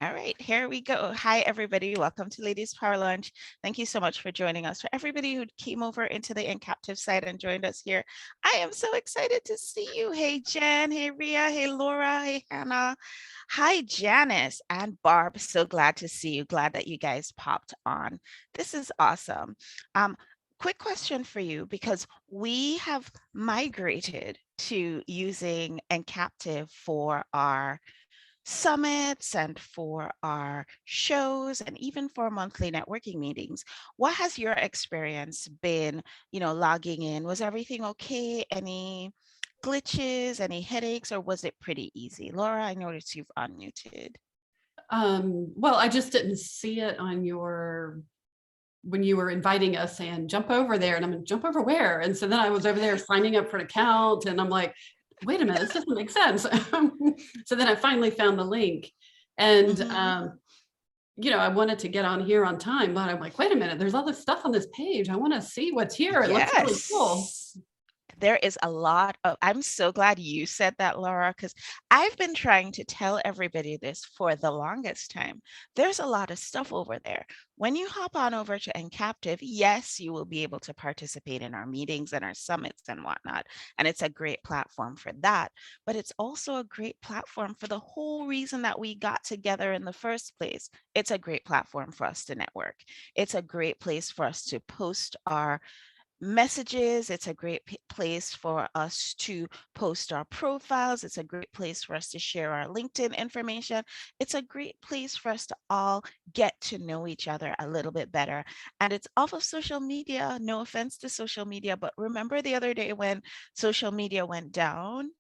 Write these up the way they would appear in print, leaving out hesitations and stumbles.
All right, here we go. Hi, everybody. Welcome to Ladies Power Lunch. Thank you so much for joining us. For everybody who came over into the Incaptive side and joined us here, I am so excited to see you. Hey, Jen. Hey, Ria. Hey, Laura. Hey, Hannah. Hi, Janice and Barb. So glad to see you. Glad that you guys popped on. This is awesome. Quick question for you, because we have migrated to using Incaptive for our summits and for our shows and even for monthly networking meetings. What has your experience been, logging in? Was everything okay? Any glitches, any headaches, or was it pretty easy? Laura, I noticed you've unmuted. Well, I just didn't see it on when you were inviting us and jump over there, and I'm like, jump over where? And so then I was over there signing up for an account, and I'm like, wait a minute, this doesn't make sense. So then I finally found the link, and I wanted to get on here on time, but I'm like, wait a minute, there's all this stuff on this page. I want to see what's here. It looks really cool. There is a lot of, I'm so glad you said that, Laura, because I've been trying to tell everybody this for the longest time. There's a lot of stuff over there. When you hop on over to Incaptive, yes, you will be able to participate in our meetings and our summits and whatnot. And it's a great platform for that. But it's also a great platform for the whole reason that we got together in the first place. It's a great platform for us to network. It's a great place for us to post our messages. It's a great place for us to post our profiles. It's a great place for us to share our LinkedIn information. It's a great place for us to all get to know each other a little bit better. And it's off of social media. No offense to social media, but remember the other day when social media went down?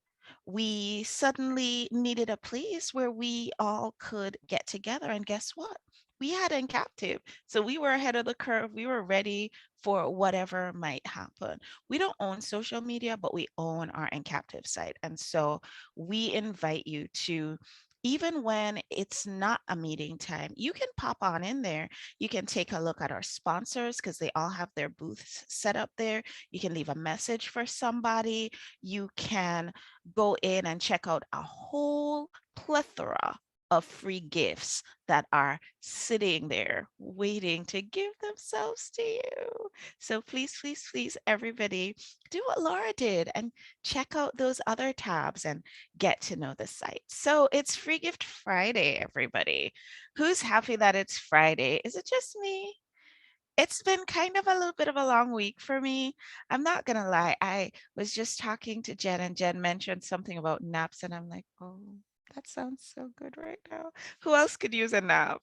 We suddenly needed a place where we all could get together. And guess what? We had Incaptive. So we were ahead of the curve. We were ready for whatever might happen. We don't own social media, but we own our Incaptive site. And so we invite you to, even when it's not a meeting time, you can pop on in there. You can take a look at our sponsors because they all have their booths set up there. You can leave a message for somebody. You can go in and check out a whole plethora of free gifts that are sitting there waiting to give themselves to you. So please, please, please, everybody, do what Laura did and check out those other tabs and get to know the site. So it's Free Gift Friday, everybody. Who's happy that it's Friday? Is it just me? It's been kind of a little bit of a long week for me. I'm not gonna lie. I was just talking to Jen, and Jen mentioned something about naps, and I'm like, oh, that sounds so good right now. Who else could use a nap?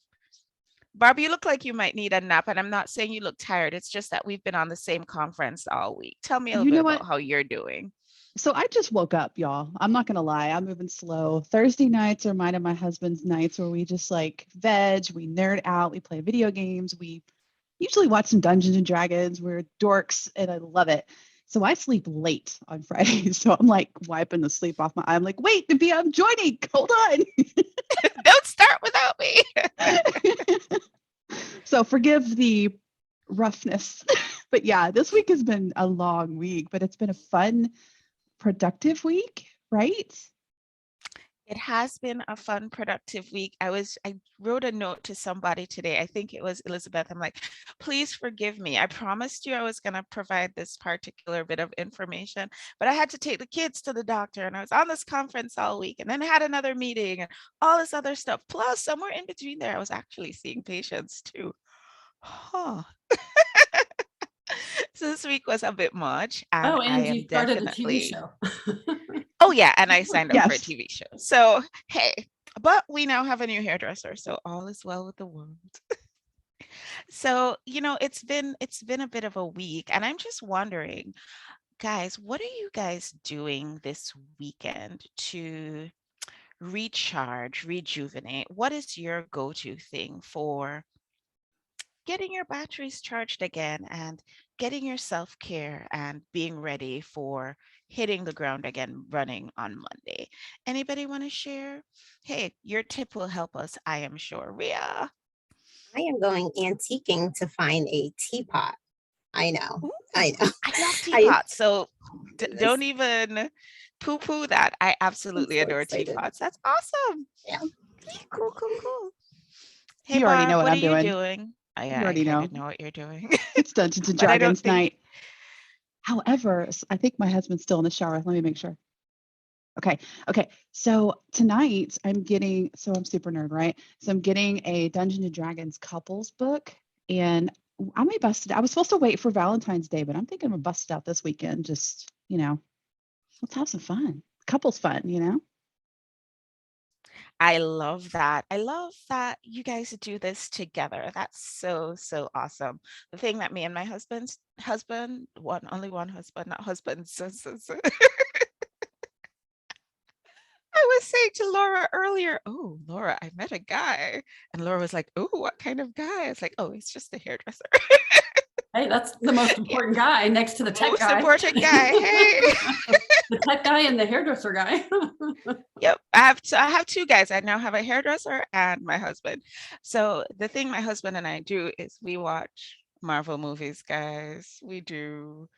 Barb, you look like you might need a nap, and I'm not saying you look tired. It's just that we've been on the same conference all week. Tell me a little You bit know what? about how you're doing. So I just woke up, y'all. I'm not gonna lie. I'm moving slow. Thursday nights are mine and my husband's nights where we just like veg, we nerd out, we play video games, we usually watch some Dungeons and Dragons. We're dorks and I love it. So I sleep late on Fridays. So I'm like wiping the sleep off my eye. I'm like, wait, Davia, I'm joining. Hold on. Don't start without me. So forgive the roughness. But yeah, this week has been a long week, but it's been a fun, productive week, right? It has been a fun, productive week. I wrote a note to somebody today. I think it was Elizabeth. I'm like, please forgive me. I promised you I was going to provide this particular bit of information, but I had to take the kids to the doctor and I was on this conference all week and then I had another meeting and all this other stuff. Plus, somewhere in between there, I was actually seeing patients too. Huh. So this week was a bit much, and Oh, I and you am started a TV definitely. show. Oh yeah, and I signed up for a Yes. TV show. So hey, but we now have a new hairdresser, so all is well with the world. So, it's been a bit of a week, and I'm just wondering, guys, what are you guys doing this weekend to recharge, rejuvenate? What is your go-to thing for getting your batteries charged again and getting your self-care and being ready for hitting the ground again running on Monday? Anybody want to share? Hey, your tip will help us, I am sure. Ria. I am going antiquing to find a teapot. I know. I Ooh, know. I love I teapots. So don't was even poo-poo that. I I'm absolutely so adore excited. teapots. That's awesome. Yeah. Cool, cool, cool. Hey, You already know Barb, what what are I'm you doing. doing? You I already kind know. of know what you're doing, It's Dungeons and but I don't Dragons think. night. However, I think my husband's still in the shower. Let me make sure. Okay. Okay. So tonight I'm super nerd, right? So I'm getting a Dungeons and Dragons couples book, and I may bust it. I was supposed to wait for Valentine's Day, but I'm thinking I'm gonna bust it out this weekend. Just, let's have some fun. Couples fun, I love that. I love that you guys do this together. That's so, so awesome. The thing that me and my husband, only one husband, not husband. I was saying to Laura earlier, oh, Laura, I met a guy. And Laura was like, oh, what kind of guy? I was like, oh, he's just a hairdresser. Hey, that's the most Yeah, important guy next to the tech most guy. important guy. Hey. The tech guy and the hairdresser guy. Yep. I have two guys. I now have a hairdresser and my husband. So the thing my husband and I do is we watch Marvel movies, guys. We do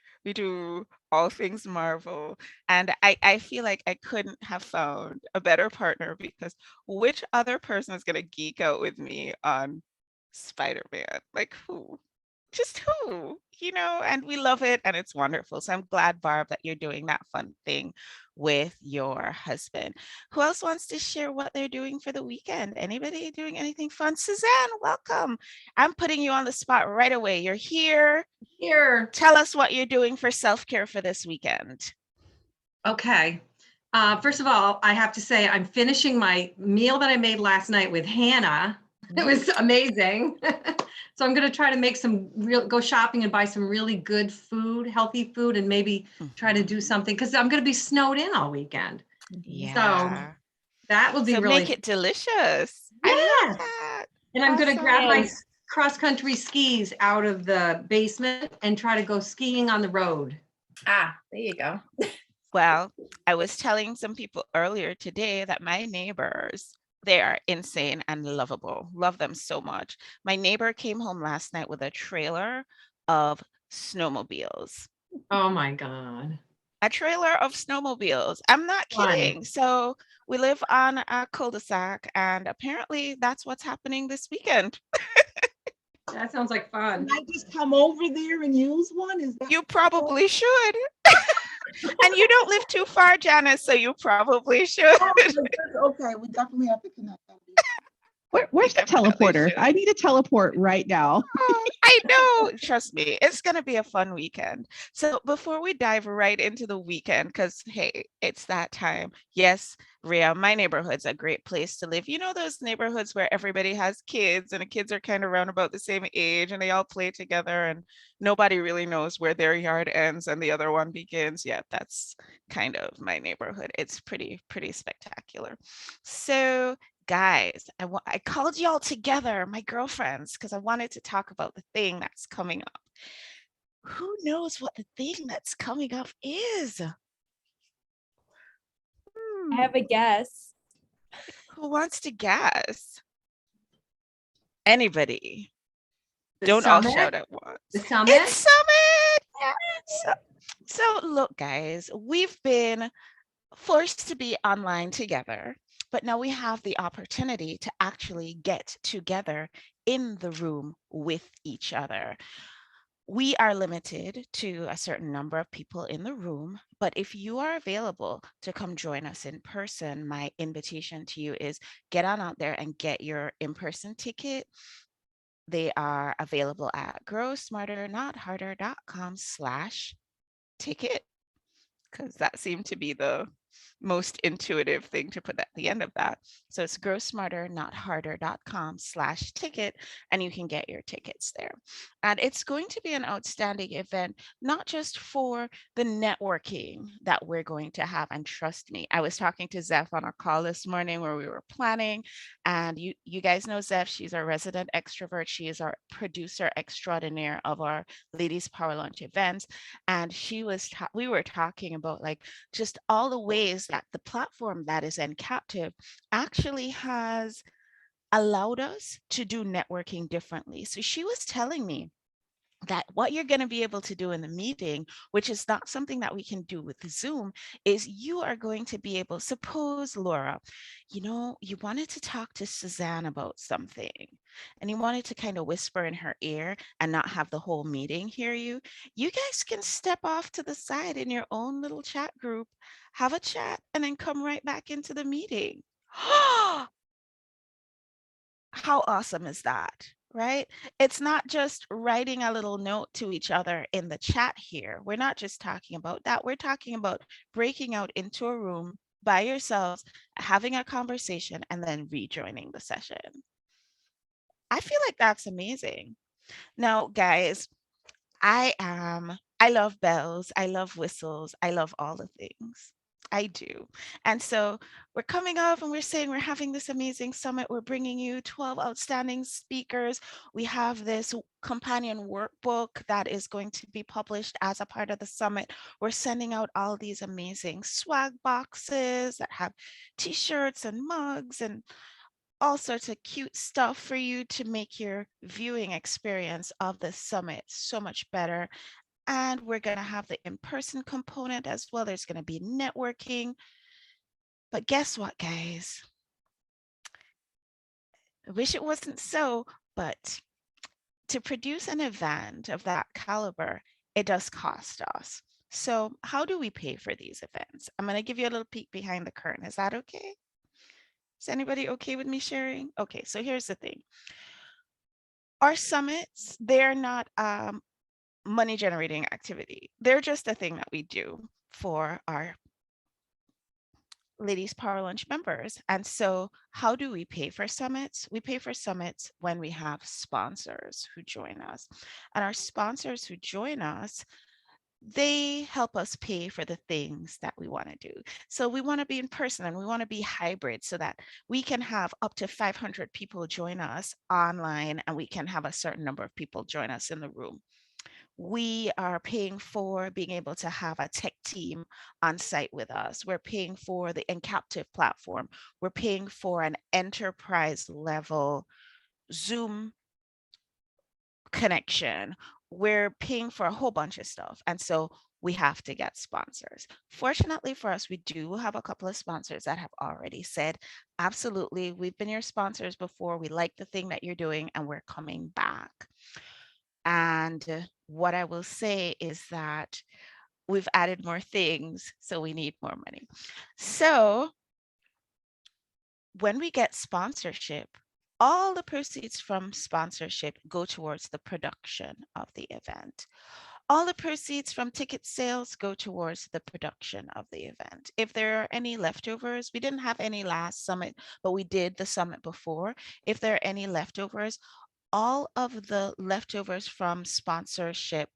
all things Marvel. And I feel like I couldn't have found a better partner because which other person is gonna geek out with me on Spider-Man? Like who? Just who? And we love it and it's wonderful. So I'm glad, Barb, that you're doing that fun thing with your husband. Who else wants to share what they're doing for the weekend? Anybody doing anything fun? Suzanne, welcome. I'm putting you on the spot right away. You're here. Here. Tell us what you're doing for self-care for this weekend. Okay. First of all, I have to say I'm finishing my meal that I made last night with Hannah. It was amazing. So I'm going to try to make go shopping and buy some really good food, healthy food, and maybe try to do something because I'm going to be snowed in all weekend. Yeah. So that will be So really make it delicious. I Yeah. love that. And I'm going to grab my Awesome. cross-country skis out of the basement and try to go skiing on the road. Ah, there you go. Well, I was telling some people earlier today that my neighbors, they are insane and lovable. Love them so much. My neighbor came home last night with a trailer of snowmobiles. Oh my God. A trailer of snowmobiles. I'm not Fun. kidding. So we live on a cul-de-sac, and apparently that's what's happening this weekend. That sounds like fun. Can I just come over there and use one? Is that You probably should. And you don't live too far, Janice, so you probably should. okay? We definitely have to connect. Where's the Definitely teleporter? should. I need a teleport right now. Oh, I know. Trust me, it's going to be a fun weekend. So before we dive right into the weekend, because hey, it's that time. Yes, Rhea, my neighborhood's a great place to live. You know those neighborhoods where everybody has kids and the kids are kind of around about the same age and they all play together and nobody really knows where their yard ends and the other one begins. Yeah, that's kind of my neighborhood. It's pretty spectacular. So guys, I called y'all together, my girlfriends, because I wanted to talk about the thing that's coming up. Who knows what the thing that's coming up is? I have a guess. Who wants to guess? Anybody? The Don't all summit? shout at once. The summit? It's Summit! Yeah. So look, guys, we've been forced to be online together, but now we have the opportunity to actually get together in the room with each other. We are limited to a certain number of people in the room, but if you are available to come join us in person, my invitation to you is get on out there and get your in-person ticket. They are available at growsmarternotharder.com/ticket, because that seemed to be the most intuitive thing to put at the end of that. So it's growsmarternotharder.com/ticket, and you can get your tickets there. And it's going to be an outstanding event, not just for the networking that we're going to have. And trust me, I was talking to Zeph on our call this morning where we were planning, and you guys know Zeph, she's our resident extrovert. She is our producer extraordinaire of our Ladies Power Lunch events. And we were talking about like just all the ways that the platform that is in Captive actually has allowed us to do networking differently. So she was telling me that what you're going to be able to do in the meeting, which is not something that we can do with Zoom, is you are going to be able, suppose, Laura, you wanted to talk to Suzanne about something and you wanted to kind of whisper in her ear and not have the whole meeting hear you. You guys can step off to the side in your own little chat group, have a chat, and then come right back into the meeting. How awesome is that, right? It's not just writing a little note to each other in the chat here. We're not just talking about that. We're talking about breaking out into a room by yourselves, having a conversation, and then rejoining the session. I feel like that's amazing. Now, guys, I love bells, I love whistles, I love all the things. I do. And so we're coming up and we're saying we're having this amazing summit. We're bringing you 12 outstanding speakers. We have this companion workbook that is going to be published as a part of the summit. We're sending out all these amazing swag boxes that have t-shirts and mugs and all sorts of cute stuff for you to make your viewing experience of the summit so much better. And we're going to have the in-person component as well. There's going to be networking. But guess what, guys? I wish it wasn't so, but to produce an event of that caliber, it does cost us. So how do we pay for these events? I'm going to give you a little peek behind the curtain. Is that okay? Is anybody okay with me sharing? Okay, so here's the thing. Our summits, they're not money generating activity. They're just a thing that we do for our Ladies Power Lunch members. And so how do we pay for summits? We pay for summits when we have sponsors who join us. And our sponsors who join us, they help us pay for the things that we want to do. So we want to be in person and we want to be hybrid so that we can have up to 500 people join us online and we can have a certain number of people join us in the room. We are paying for being able to have a tech team on site with us. We're paying for the Encaptive platform. We're paying for an enterprise level Zoom connection. We're paying for a whole bunch of stuff. And so we have to get sponsors. Fortunately for us, we do have a couple of sponsors that have already said, absolutely, we've been your sponsors before. We like the thing that you're doing and we're coming back. And what I will say is that we've added more things, so we need more money. So when we get sponsorship, all the proceeds from sponsorship go towards the production of the event. All the proceeds from ticket sales go towards the production of the event. If there are any leftovers, we didn't have any last summit, but we did the summit before. If there are any leftovers, all of the leftovers from sponsorship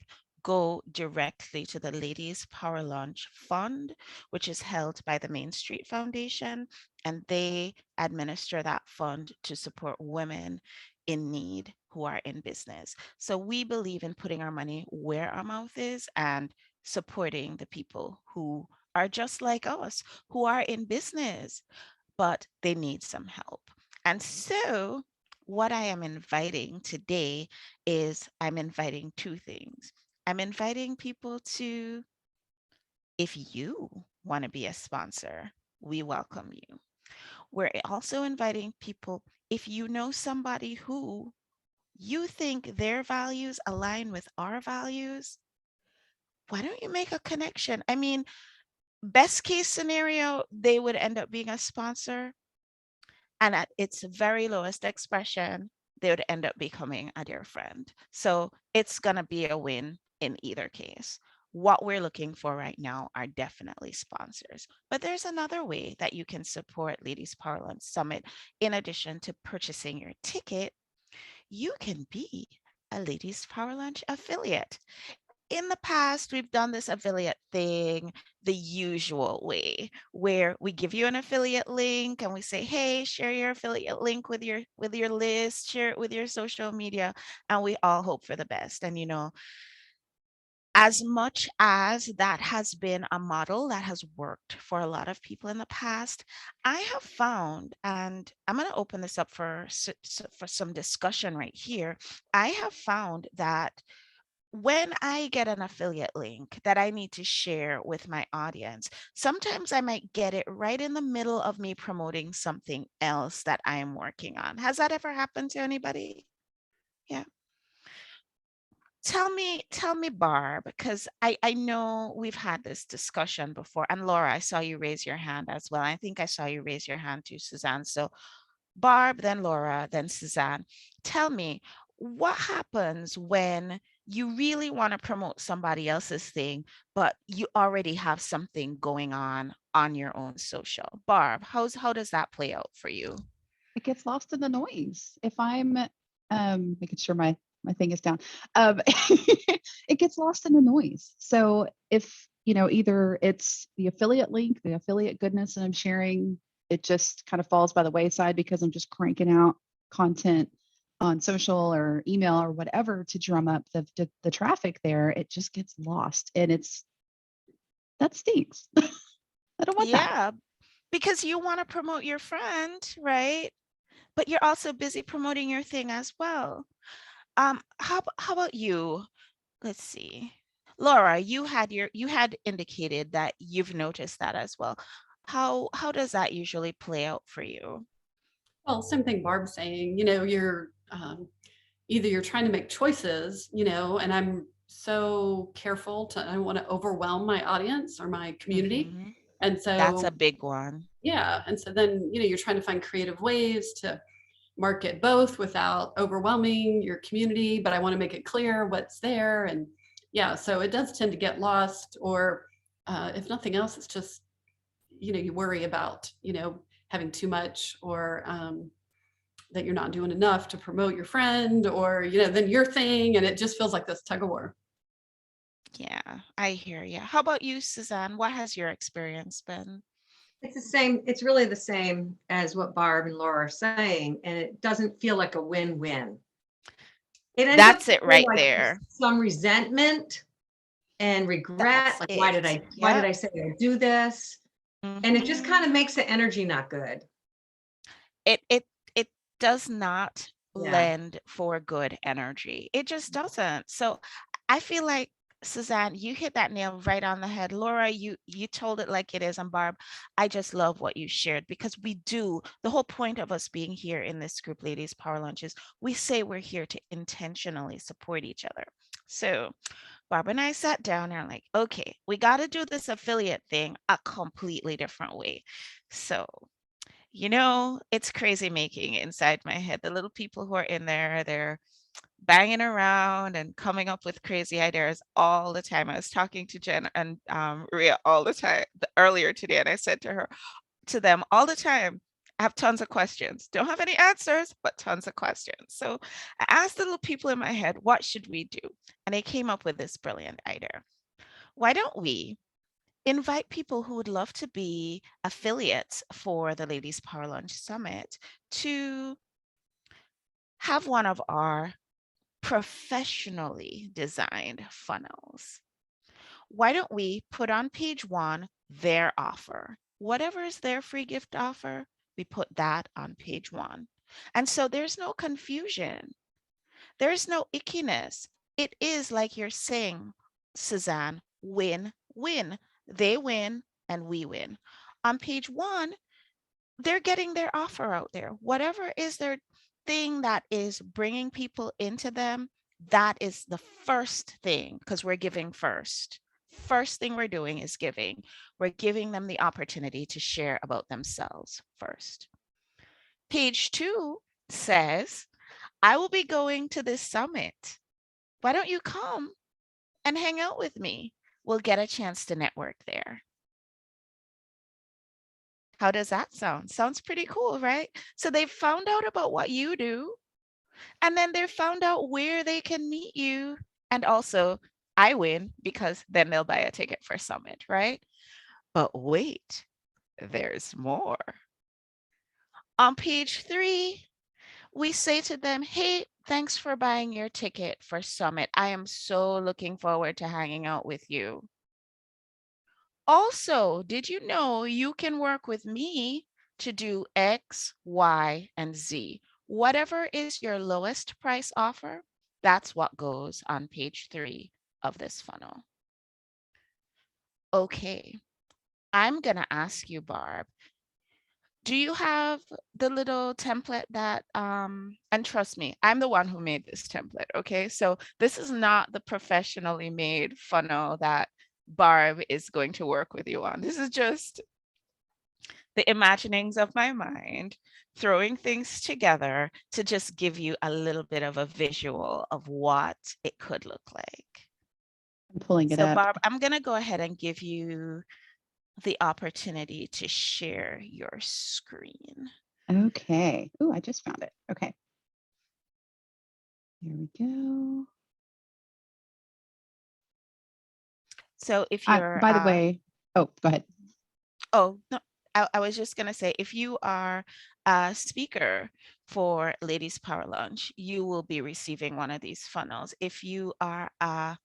go directly to the Ladies Power Lunch Fund, which is held by the Main Street Foundation, and they administer that fund to support women in need who are in business. So we believe in putting our money where our mouth is and supporting the people who are just like us, who are in business, but they need some help. And so what I am inviting today is I'm inviting two things. I'm inviting people to, if you want to be a sponsor, we welcome you. We're also inviting people, if you know somebody who you think their values align with our values, why don't you make a connection? I mean, best case scenario, they would end up being a sponsor. And at its very lowest expression, they would end up becoming a dear friend. So it's going to be a win in either case. What we're looking for right now are definitely sponsors. But there's another way that you can support Ladies Power Lunch Summit. In addition to purchasing your ticket, you can be a Ladies Power Lunch affiliate. In the past, we've done this affiliate thing the usual way, where we give you an affiliate link and we say, hey, share your affiliate link with your list, share it with your social media, and we all hope for the best. And as much as that has been a model that has worked for a lot of people in the past, I have found, and I'm going to open this up for some discussion right here. I have found that when I get an affiliate link that I need to share with my audience, sometimes I might get it right in the middle of me promoting something else that I am working on. Has that ever happened to anybody? Yeah. Tell me, Barb, because I know we've had this discussion before. And Laura, I saw you raise your hand as well. I think I saw you raise your hand too, Suzanne. So Barb, then Laura, then Suzanne. Tell me, what happens when you really want to promote somebody else's thing, but you already have something going on your own social? Barb, how does that play out for you? It gets lost in the noise. If I'm making sure my thing is down, it gets lost in the noise. So if either it's the affiliate link, the affiliate goodness that I'm sharing, it just kind of falls by the wayside because I'm just cranking out content on social or email or whatever to drum up the traffic there. It just gets lost, and that stinks. I don't want that. Yeah, because you want to promote your friend, right? But you're also busy promoting your thing as well. How about you? Let's see. Laura, you had indicated that you've noticed that as well. How does that usually play out for you? Well, same thing Barb's saying, you're either you're trying to make choices, and I'm so careful I don't want to overwhelm my audience or my community. Mhm. And That's so, a big one. yeah. And so then, you're trying to find creative ways to market both without overwhelming your community, but I want to make it clear what's there. And yeah, so it does tend to get lost, or if nothing else, it's just, you worry about, having too much, or that you're not doing enough to promote your friend, or, then your thing. And it just feels like this tug of war. Yeah, I hear you. How about you, Suzanne? What has your experience been? It's the same. It's really the same as what Barb and Laura are saying, and it doesn't feel like a win-win. It ends up That's it feeling right like there. some resentment and regret. That's Like, why did it. I say I'd do this? And it just Mhm. kind of makes the energy not good. It does not Yeah. lend for good energy. It just doesn't. So I feel like, Suzanne, you hit that nail right on the head. Laura, you told it like it is. And Barb, I just love what you shared, because we do, the whole point of us being here in this group, Ladies Power Lunch, is we say we're here to intentionally support each other. So Barb and I sat down and are like, okay, we got to do this affiliate thing a completely different way. So it's crazy making inside my head. The little people who are in there, they're banging around and coming up with crazy ideas all the time. I was talking to Jen and Ria all the time earlier today, and I said to them all the time, I have tons of questions. Don't have any answers, but tons of questions. So I asked the little people in my head, what should we do? And they came up with this brilliant idea. Why don't we invite people who would love to be affiliates for the Ladies Power Lunch Summit to have one of our professionally designed funnels? Why don't we put on page one their offer? Whatever is their free gift offer, we put that on page one. And so there's no confusion. There's no ickiness. It is like you're saying, Suzanne, win, win. They win and we win. On page one, they're getting their offer out there. Whatever is their thing that is bringing people into them, that is the first thing, because we're giving first. First thing we're doing is giving. We're giving them the opportunity to share about themselves first. Page two says, I will be going to this summit. Why don't you come and hang out with me? We'll get a chance to network there. How does that sound? Sounds pretty cool, right? So they've found out about what you do, and then they've found out where they can meet you. And also, I win because then they'll buy a ticket for Summit, right? But wait, there's more. On page three, we say to them, hey, thanks for buying your ticket for Summit. I am so looking forward to hanging out with you. Also, did you know you can work with me to do X, Y, and Z? Whatever is your lowest price offer, That's what goes on page 3 of this funnel. Okay, I'm going to ask you, Barb, do you have the little template that, and trust me, I'm the one who made this template, okay? So this is not the professionally made funnel that Barb is going to work with you on. This is just the imaginings of my mind, throwing things together to just give you a little bit of a visual of what it could look like. I'm pulling it So up. Barb, I'm going to go ahead and give you the opportunity to share your screen. Okay. Oh, I just found it. Okay. Here we go. So if you're, by the way, oh, go ahead. oh, no, I was just going to say, if you are a speaker for Ladies Power Lunch, you will be receiving one of these funnels. If you are a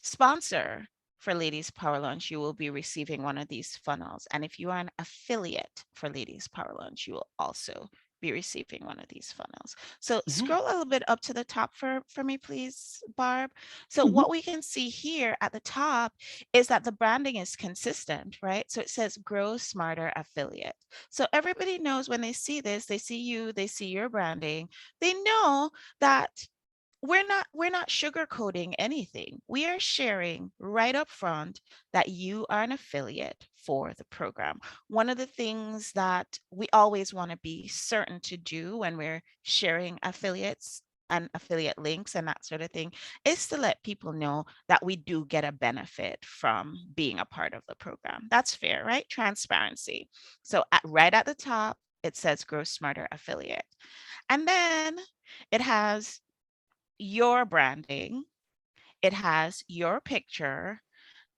sponsor for Ladies Power Lunch, you will be receiving one of these funnels. And if you are an affiliate for Ladies Power Lunch, you will also be receiving one of these funnels. So scroll a little bit up to the top for me, please, Barb. So what we can see here at the top is that the branding is consistent, right? So it says Grow Smarter Affiliate. So everybody knows when they see this, they see you, they see your branding, they know that we're not sugarcoating anything. We are sharing right up front that you are an affiliate for the program. One of the things that we always want to be certain to do when we're sharing affiliates and affiliate links and that sort of thing is to let people know that we do get a benefit from being a part of the program. That's fair, right? Transparency. So right at the top, it says Grow Smarter Affiliate. And then it has your branding, it has your picture,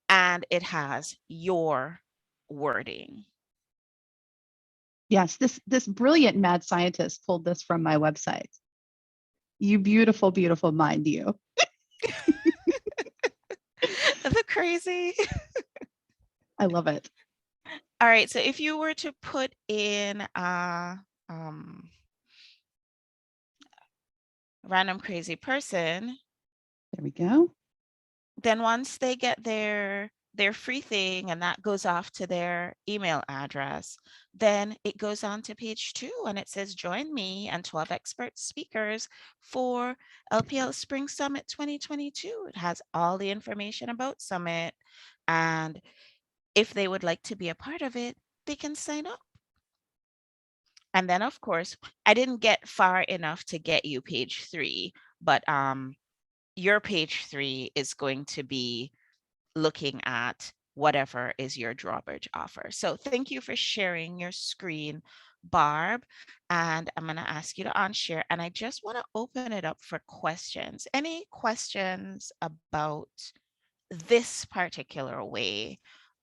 and it has your wording. Yes, this brilliant mad scientist pulled this from my website. You beautiful, beautiful mind, you. The crazy. I love it. All right, so if you were to put in random crazy person, there we go. Then once they get their free thing and that goes off to their email address, then it goes on to page 2 and it says join me and 12 expert speakers for LPL Spring Summit 2022. It has all the information about Summit, and if they would like to be a part of it, they can sign up. And then of course, I didn't get far enough to get you page 3, but your page 3 is going to be looking at whatever is your drawbridge offer. So thank you for sharing your screen, Barb. And I'm going to ask you to unshare. And I just want to open it up for questions. Any questions about this particular way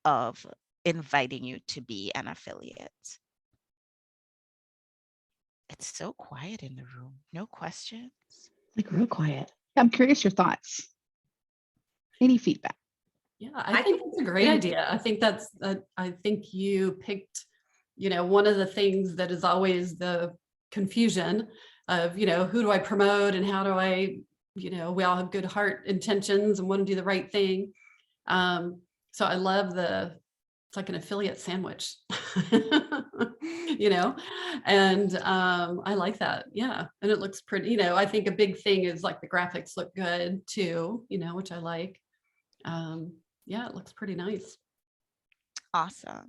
of inviting you to be an affiliate? It's so quiet in the room. No questions? Like real quiet. I'm curious your thoughts. Any feedback? Yeah, I think that's a great idea. I think I think you picked, one of the things that is always the confusion of, who do I promote and how do I, we all have good heart intentions and want to do the right thing. So I love it's like an affiliate sandwich, and I like that. Yeah. And it looks pretty, I think a big thing is like the graphics look good too, which I like. Yeah, it looks pretty nice. Awesome.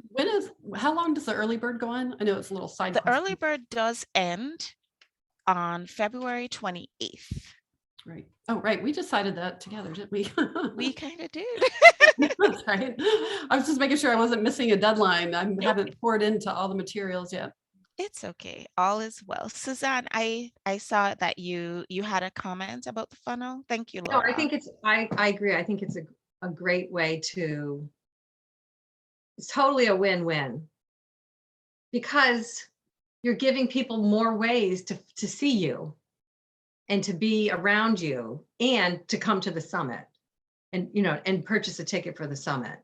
How long does the early bird go on? I know it's a little side The question. early bird does end on February 28th. Right. Oh, right. We decided that together, didn't we? We kind of did. That's right. I was just making sure I wasn't missing a deadline. I haven't poured into all the materials yet. It's okay. All is well. Suzanne, I saw that you had a comment about the funnel. Thank you, Laura. No, I think I agree. I think it's a great way it's totally a win-win, because you're giving people more ways to see you and to be around you and to come to the summit and, and purchase a ticket for the summit.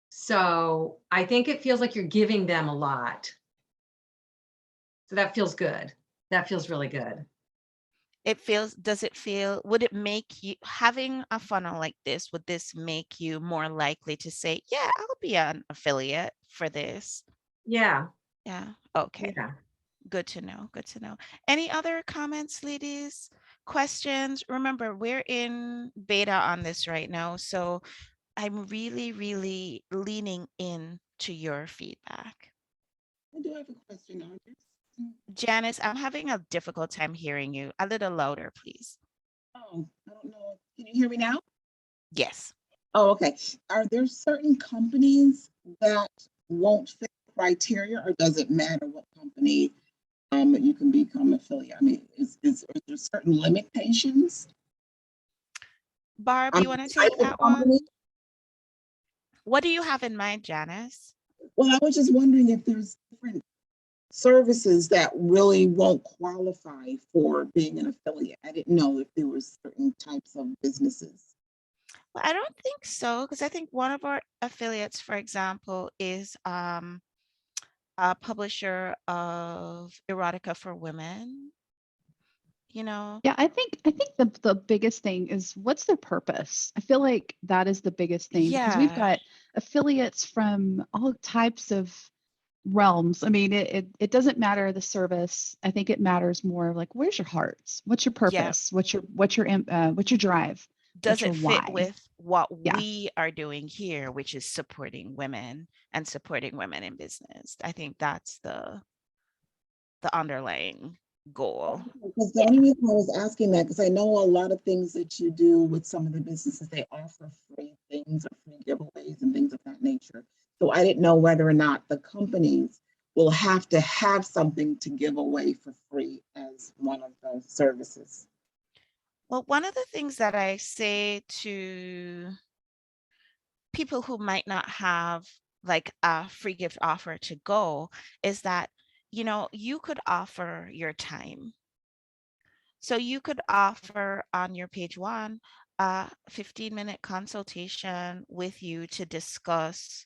So I think it feels like you're giving them a lot. So that feels good. That feels really good. Does it feel, would it make you, having a funnel like this, would this make you more likely to say, yeah, I'll be an affiliate for this? Yeah, Yeah. Okay. yeah. Good to know. Good to know. Any other comments, ladies? Questions? Remember, we're in beta on this right now. So I'm really, really leaning in to your feedback. I do have a question on this. Janice, I'm having a difficult time hearing you. A little louder, please. Oh, I don't know. Can you hear me now? Yes. Oh, okay. Are there certain companies that won't fit criteria, or does it matter what company you can become affiliate? I mean, are there certain limitations Barb, on you the want to type take of that one? company? What do you have in mind, Janice? Well, I was just wondering if there's different services that really won't qualify for being an affiliate. I didn't know if there were certain types of businesses. Well, I don't think so, because I think one of our affiliates, for example, is a publisher of erotica for women, you know? Yeah, I think the biggest thing is what's their purpose? I feel like that is the biggest thing because we've Yeah. got affiliates from all types of realms. I mean, it doesn't matter the service. I think it matters more like where's your heart? What's your Yeah. purpose? What's your drive? Does What's your it fit why? with what Yeah. we are doing here, which is supporting women and supporting women in business? I think that's the underlying goal. Because the only reason I was asking that, because I know a lot of things that you do with some of the businesses, they offer free things or free giveaways and things of that nature. So I didn't know whether or not the companies will have to have something to give away for free as one of those services. Well, one of the things that I say to people who might not have like a free gift offer to go is that, you could offer your time. So you could offer on your page one a 15-minute consultation with you to discuss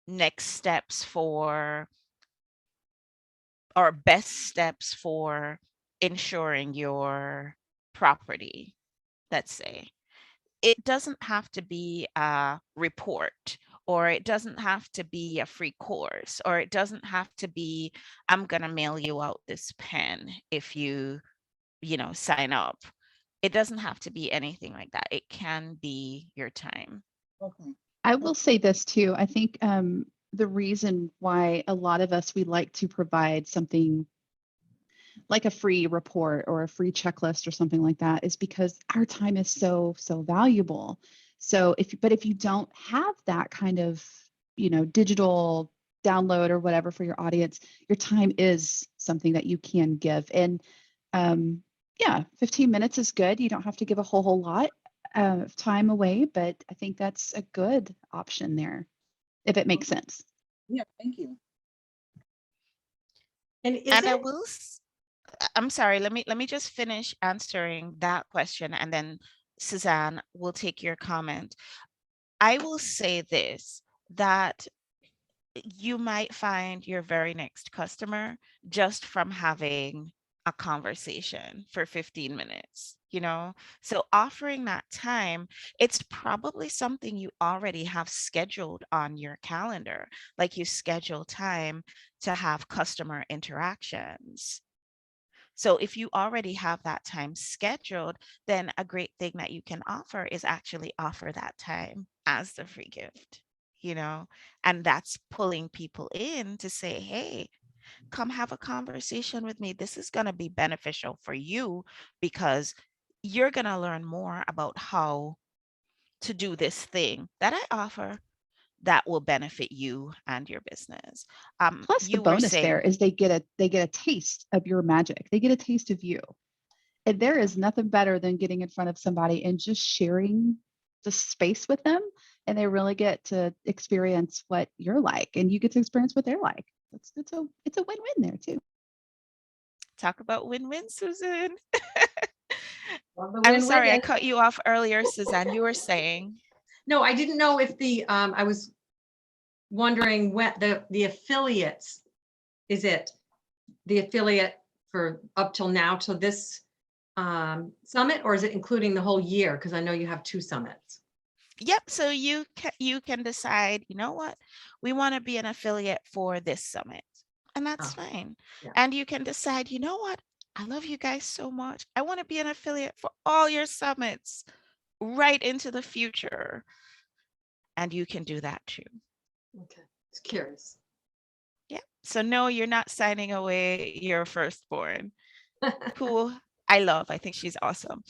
next steps for or best steps for insuring your property, let's say. It doesn't have to be a report, or it doesn't have to be a free course, or it doesn't have to be, I'm going to mail you out this pen if you sign up. It doesn't have to be anything like that. It can be your time. Okay. I will say this too. I think the reason why a lot of us we like to provide something like a free report or a free checklist or something like that is because our time is so valuable. So if you don't have that kind of digital download or whatever for your audience, your time is something that you can give. And yeah, 15 minutes is good. You don't have to give a whole lot of time away, but I think that's a good option there if it makes sense. Yeah, thank you. And is And it? I'm sorry, let me just finish answering that question, and then Suzanne will take your comment. I will say this, that you might find your very next customer just from having a conversation for 15 minutes, So offering that time, it's probably something you already have scheduled on your calendar, like you schedule time to have customer interactions. So if you already have that time scheduled, then a great thing that you can offer is actually offer that time as the free gift, and that's pulling people in to say, hey, come have a conversation with me. This is going to be beneficial for you because you're going to learn more about how to do this thing that I offer that will benefit you and your business. Plus the You were bonus there saying, is they get a taste of your magic. They get a taste of you. And there is nothing better than getting in front of somebody and just sharing the space with them. And they really get to experience what you're like and you get to experience what they're like. It's a win-win there too. talk about win-win, Susan. Well, the I'm win-win sorry, I is- cut you off earlier, Suzanne. You were saying. No, I didn't know if I was wondering what the affiliates, is it the affiliate for up till now to this summit, or is it including the whole year? Because I know you have 2 summits. Yep. So you can decide, you know what, we want to be an affiliate for this summit, and that's Oh, fine. yeah. And you can decide, you know what, I love you guys so much. I want to be an affiliate for all your summits right into the future. And you can do that too. Okay, it's curious. Yeah. So no, you're not signing away your firstborn, who I love. I think she's awesome.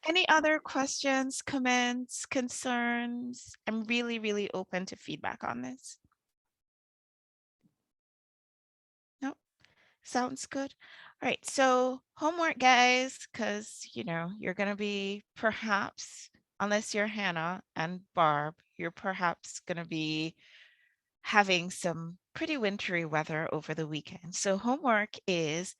Any other questions, comments, concerns? I'm really, really open to feedback on this. No, sounds good. All right, so homework, guys, because you're gonna be perhaps, unless you're Hannah and Barb, you're perhaps gonna be having some pretty wintry weather over the weekend. So homework is,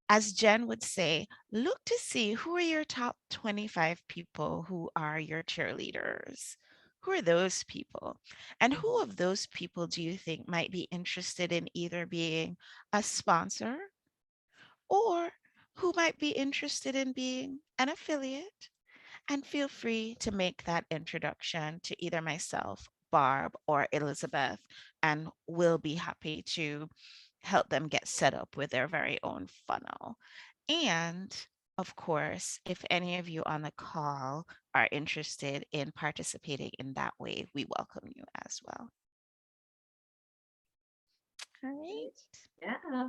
as Jen would say, look to see who are your top 25 people who are your cheerleaders. Who are those people? And who of those people do you think might be interested in either being a sponsor, or who might be interested in being an affiliate? And feel free to make that introduction to either myself, Barb, or Elizabeth, and we'll be happy to help them get set up with their very own funnel. And of course, if any of you on the call are interested in participating in that way, we welcome you as well. All right. Yeah.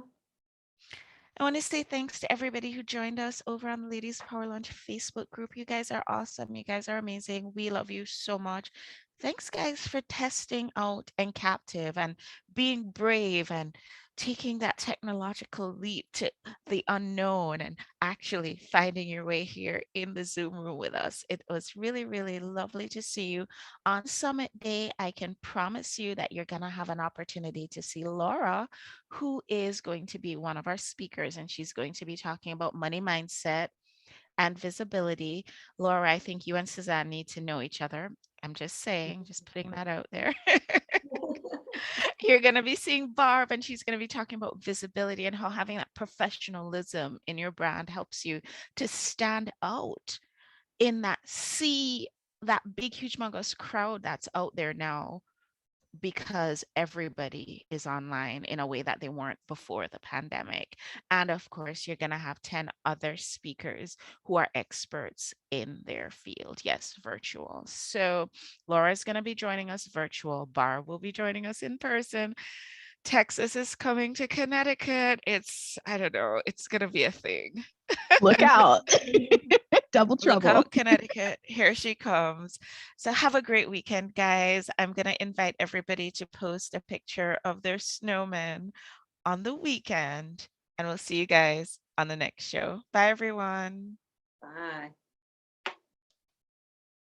I want to say thanks to everybody who joined us over on the Ladies Power Lunch Facebook group. You guys are awesome. You guys are amazing. We love you so much. Thanks, guys, for testing out and captive and being brave and taking that technological leap to the unknown and actually finding your way here in the Zoom room with us. It was really, really lovely to see you. On Summit Day, I can promise you that you're going to have an opportunity to see Laura, who is going to be one of our speakers, and she's going to be talking about money mindset and visibility. Laura, I think you and Suzanne need to know each other. I'm just saying, just putting that out there. You're going to be seeing Barb, and she's going to be talking about visibility and how having that professionalism in your brand helps you to stand out in that big, huge, humongous crowd that's out there now, because everybody is online in a way that they weren't before the pandemic. And of course, you're going to have 10 other speakers who are experts in their field. Yes, virtual. So Laura's going to be joining us virtual. Barb will be joining us in person. Texas is coming to Connecticut. I don't know, it's going to be a thing. Look out. Double Look trouble. out, Connecticut. Here she comes. So have a great weekend, guys. I'm going to invite everybody to post a picture of their snowman on the weekend, and we'll see you guys on the next show. Bye, everyone. Bye.